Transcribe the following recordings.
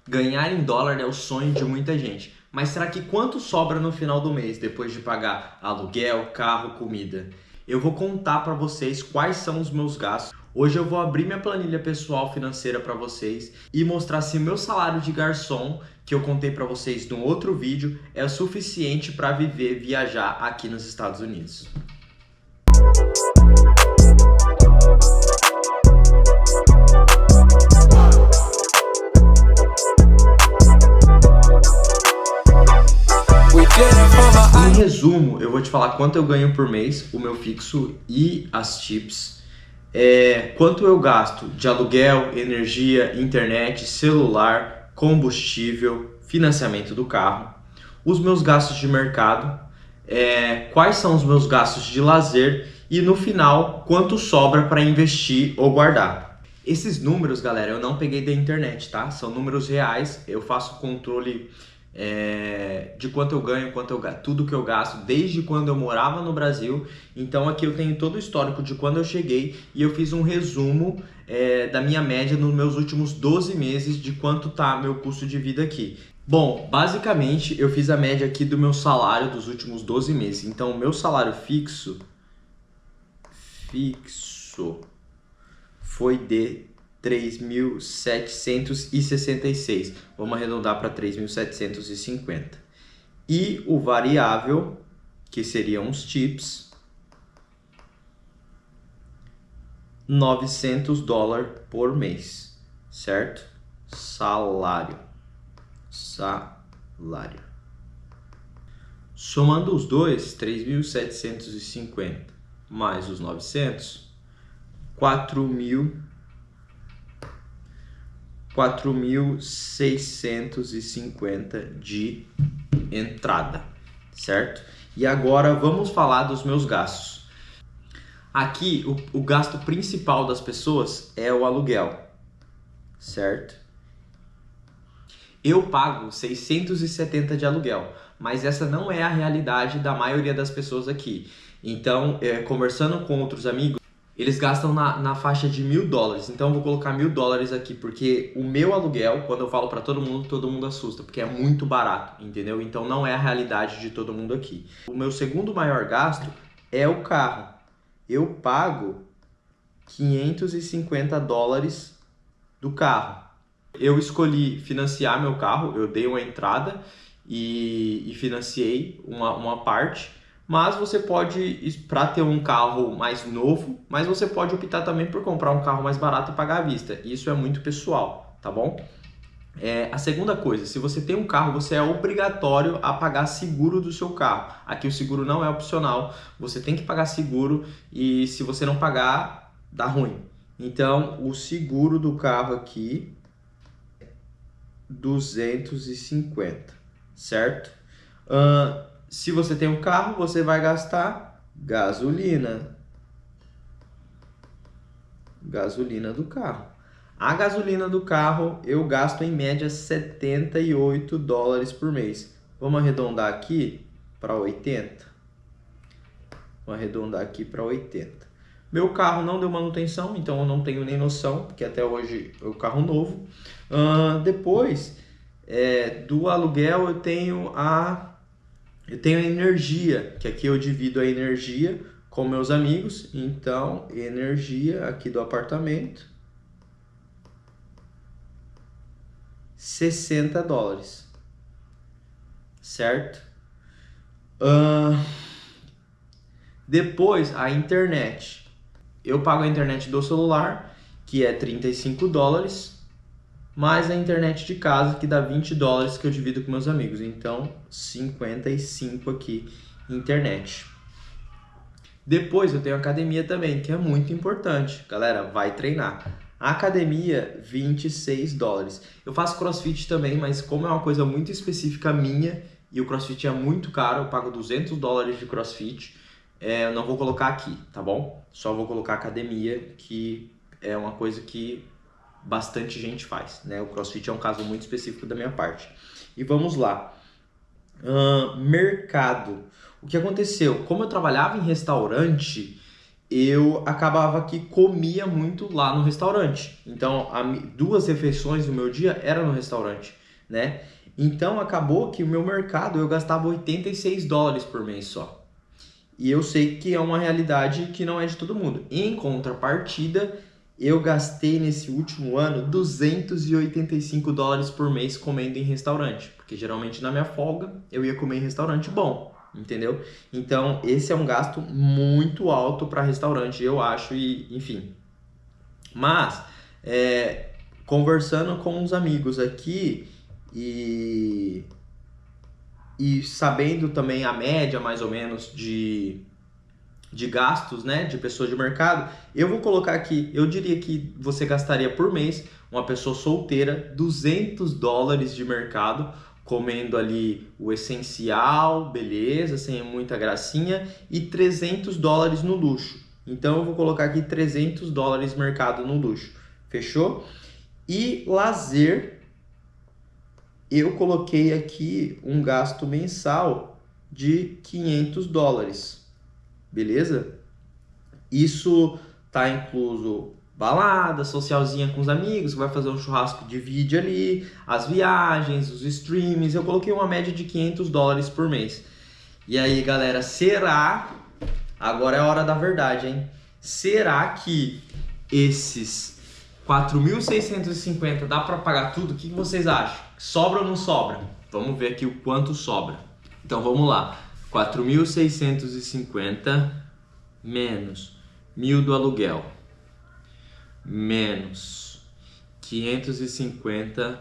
Ganhar em dólar é o sonho de muita gente. Mas será que quanto sobra no final do mês depois de pagar aluguel, carro, comida? Eu vou contar para vocês quais são os meus gastos. Hoje eu vou abrir minha planilha pessoal financeira para vocês e mostrar se o meu salário de garçom, que eu contei para vocês no outro vídeo, é o suficiente para viver, viajar aqui nos Estados Unidos. Em resumo, eu vou te falar quanto eu ganho por mês, o meu fixo e as tips, quanto eu gasto de aluguel, energia, internet, celular, combustível, financiamento do carro, os meus gastos de mercado, quais são os meus gastos de lazer e no final quanto sobra para investir ou guardar. Esses números, galera, eu não peguei da internet, tá? São números reais, eu faço controle de quanto eu ganho, tudo que eu gasto desde quando eu morava no Brasil. Então aqui eu tenho todo o histórico de quando eu cheguei e eu fiz um resumo da minha média nos meus últimos 12 meses de quanto tá meu custo de vida aqui. Bom, basicamente eu fiz a média aqui do meu salário dos últimos 12 meses. Então o meu salário fixo foi de 3.766, vamos arredondar para 3.750. E o variável, que seriam os tips, $900 por mês, certo? Salário. Somando os dois, 3.750 mais os 900, 4.650 de entrada, certo? E agora vamos falar dos meus gastos. Aqui o gasto principal das pessoas é o aluguel, certo? Eu pago 670 de aluguel, mas essa não é a realidade da maioria das pessoas aqui. Então, conversando com outros amigos, eles gastam na faixa de $1.000. Então eu vou colocar $1.000 aqui, porque o meu aluguel, quando eu falo para todo mundo assusta, porque é muito barato, entendeu? Então não é a realidade de todo mundo aqui. O meu segundo maior gasto é o carro. Eu pago $550 do carro. Eu escolhi financiar meu carro, eu dei uma entrada e financiei uma parte. Mas você pode, para ter um carro mais novo, mas você pode optar também por comprar um carro mais barato e pagar à vista. Isso é muito pessoal, tá bom? A segunda coisa, se você tem um carro, você é obrigatório a pagar seguro do seu carro. Aqui o seguro não é opcional, você tem que pagar seguro e se você não pagar, dá ruim. Então, o seguro do carro aqui, 250, certo? Se você tem um carro, você vai gastar gasolina do carro. A gasolina do carro eu gasto em média $78 por mês. Vamos arredondar aqui para 80. Meu carro não deu manutenção, então eu não tenho nem noção, porque até hoje é o carro novo. Depois do aluguel eu tenho a energia, que aqui eu divido a energia com meus amigos. Então, energia aqui do apartamento, $60, certo? Depois, a internet. Eu pago a internet do celular, que é $35, mais a internet de casa, que dá $20 que eu divido com meus amigos. Então, 55 aqui, internet. Depois eu tenho academia também, que é muito importante. Galera, vai treinar. A academia, $26. Eu faço CrossFit também, mas como é uma coisa muito específica minha, e o CrossFit é muito caro, eu pago $200 de CrossFit, eu não vou colocar aqui, tá bom? Só vou colocar academia, que é uma coisa que bastante gente faz, né? O CrossFit é um caso muito específico da minha parte. E vamos lá. Mercado. O que aconteceu? Como eu trabalhava em restaurante, eu acabava que comia muito lá no restaurante. Então, 2 refeições do meu dia era no restaurante, né? Então, acabou que o meu mercado eu gastava $86 por mês só. E eu sei que é uma realidade que não é de todo mundo. Em contrapartida, eu gastei nesse último ano $285 por mês comendo em restaurante. Porque geralmente na minha folga eu ia comer em restaurante bom, entendeu? Então esse é um gasto muito alto para restaurante, eu acho, e enfim. Mas, conversando com uns amigos aqui e sabendo também a média mais ou menos de gastos, né, de pessoa de mercado, eu vou colocar aqui, eu diria que você gastaria por mês, uma pessoa solteira, $200 de mercado, comendo ali o essencial, beleza, sem muita gracinha, e $300 no luxo. Então eu vou colocar aqui $300 mercado no luxo, fechou? E lazer, eu coloquei aqui um gasto mensal de $500. Beleza? Isso tá incluso balada, socialzinha com os amigos, vai fazer um churrasco de vídeo ali, as viagens, os streams. Eu coloquei uma média de $500 por mês. E aí, galera, será? Agora é a hora da verdade, hein? Será que esses 4.650 dá para pagar tudo? O que vocês acham? Sobra ou não sobra? Vamos ver aqui o quanto sobra. Então vamos lá. 4.650 menos 1.000 do aluguel, menos 550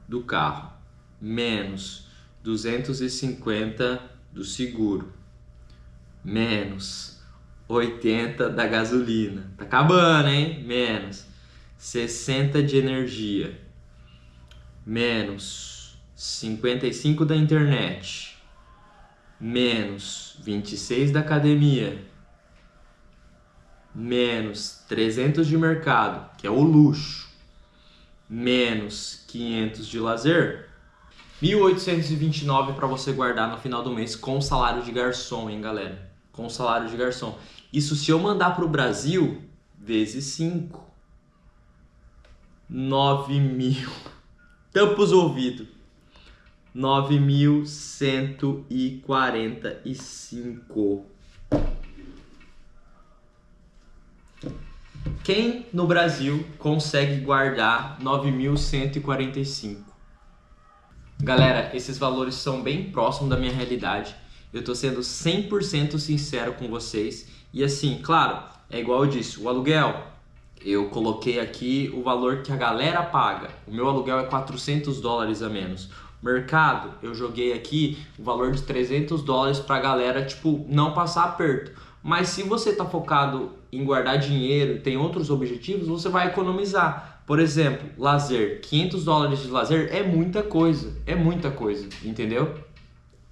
do carro, menos 250 do seguro, menos 80 da gasolina. Tá acabando, hein? Menos 60 de energia, menos 55 da internet, menos 26 da academia, menos 300 de mercado, que é o luxo, menos 500 de lazer, 1.829 para você guardar no final do mês com salário de garçom, hein, galera? Com salário de garçom. Isso se eu mandar para o Brasil, vezes 5. 9.000. Tampa os ouvidos. 9.145. Quem no Brasil consegue guardar 9.145? Galera, esses valores são bem próximos da minha realidade. Eu tô sendo 100% sincero com vocês. E assim, claro, é igual eu disse, o aluguel, eu coloquei aqui o valor que a galera paga. O meu aluguel é $400 a menos. Mercado, eu joguei aqui o valor de $300 pra galera, tipo, não passar aperto. Mas se você tá focado em guardar dinheiro, tem outros objetivos, você vai economizar. Por exemplo, lazer, $500 de lazer é muita coisa, entendeu?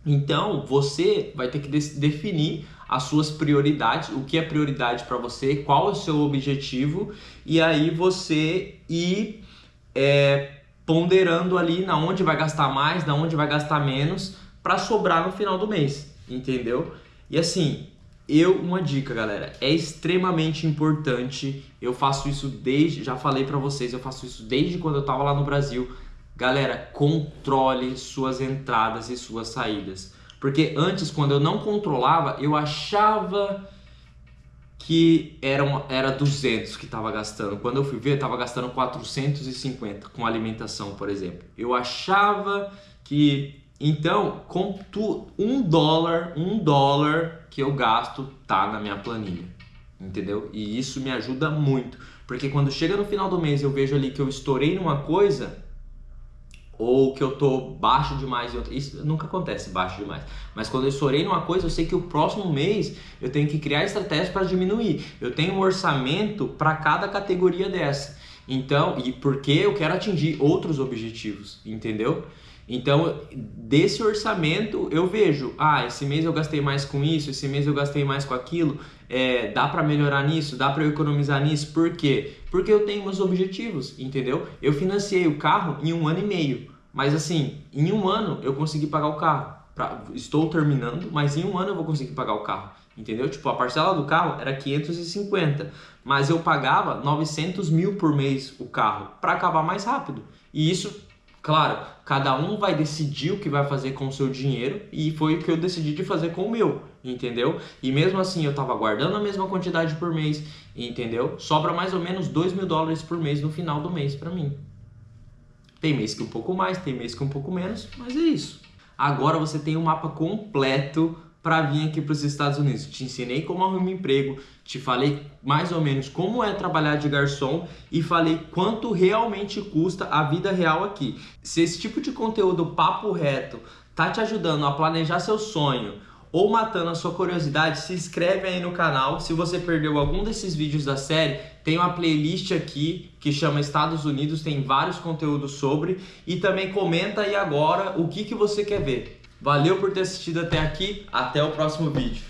Então, você vai ter que definir as suas prioridades, o que é prioridade para você, qual é o seu objetivo, e aí você ir ponderando ali na onde vai gastar mais, na onde vai gastar menos, para sobrar no final do mês, entendeu? E assim, uma dica, galera, é extremamente importante, eu faço isso desde, já falei para vocês, eu faço isso desde quando eu tava lá no Brasil. Galera, controle suas entradas e suas saídas. Porque antes, quando eu não controlava, eu achava que era 200 que estava gastando. Quando eu fui ver, eu estava gastando 450 com alimentação, por exemplo. Eu achava que... Então, com $1 que eu gasto tá na minha planilha. Entendeu? E isso me ajuda muito. Porque quando chega no final do mês eu vejo ali que eu estourei numa coisa... ou que eu tô baixo demais em outra. Isso nunca acontece baixo demais. Mas quando eu estourei numa coisa, eu sei que o próximo mês eu tenho que criar estratégias para diminuir. Eu tenho um orçamento para cada categoria dessa. Então, e porque eu quero atingir outros objetivos, entendeu? Então, desse orçamento eu vejo, esse mês eu gastei mais com isso, esse mês eu gastei mais com aquilo, dá para melhorar nisso, dá para eu economizar nisso. Por quê? Porque eu tenho meus objetivos, entendeu? Eu financiei o carro em 1 ano e meio, mas assim, em 1 ano eu consegui pagar o carro. estou terminando, mas em um ano eu vou conseguir pagar o carro, entendeu? Tipo, a parcela do carro era 550, mas eu pagava 900 mil por mês o carro para acabar mais rápido. E isso, claro, cada um vai decidir o que vai fazer com o seu dinheiro, e foi o que eu decidi de fazer com o meu, entendeu? E mesmo assim eu tava guardando a mesma quantidade por mês, entendeu? Sobra mais ou menos 2 mil dólares por mês no final do mês para mim. Tem mês que um pouco mais, tem mês que um pouco menos, mas é isso. Agora você tem um mapa completo para vir aqui para os Estados Unidos. Te ensinei como arrumar um emprego, te falei mais ou menos como é trabalhar de garçom e falei quanto realmente custa a vida real aqui. Se esse tipo de conteúdo papo reto tá te ajudando a planejar seu sonho ou matando a sua curiosidade, se inscreve aí no canal. Se você perdeu algum desses vídeos da série, tem uma playlist aqui que chama Estados Unidos, tem vários conteúdos sobre, e também comenta aí agora o que você quer ver. Valeu por ter assistido até aqui, até o próximo vídeo.